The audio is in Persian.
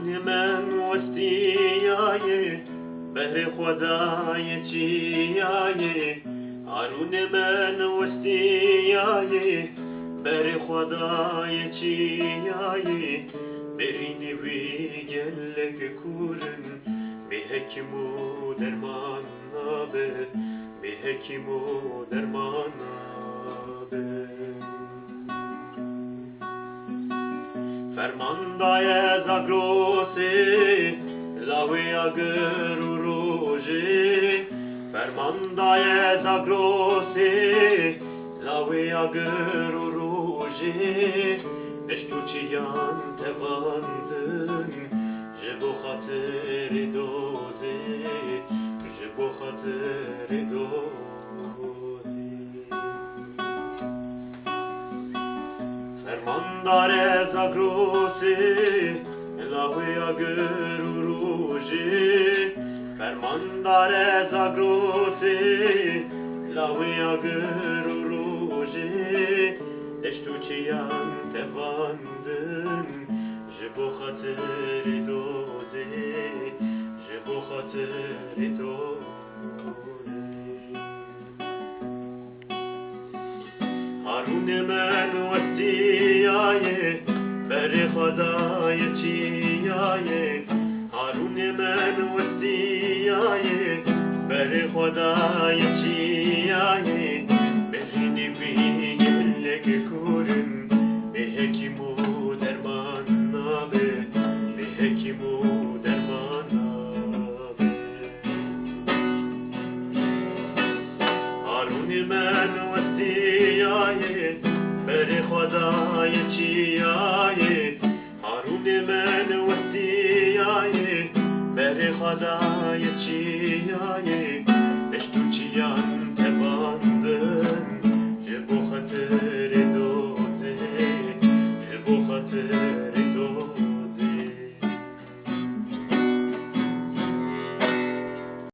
هارون من وستیایه بهر خدای چیایه هارون من وستیایه بهر خدای چیایه برینی وی گلک کورن به حکم و درمان نابه به حکم و درمان نابه فرماندای زاگروسی لاوی اگر و روژه فرماندای زاگروسی لاوی اگر و روژه نشتو چیان تواندن جبو خاطر دوزه جبو خاطر دوزه فرماندار زاگروسی لاوی اگر و روژه فرماندار زاگروسی لاوی اگر و روژه دشتو چیان تواندن جبو خاطر دوزه جبو خاطر دوزه هارون من وستیایه بر خدای چیایه هارون من وستیایه بر خدای چیایه برینی بی گلک کورن به حکم و درمان نابه به حکم و درمان نابه هارون من وستیایه بر خدای چیایه هارون من وستیایه بر خدای چیایه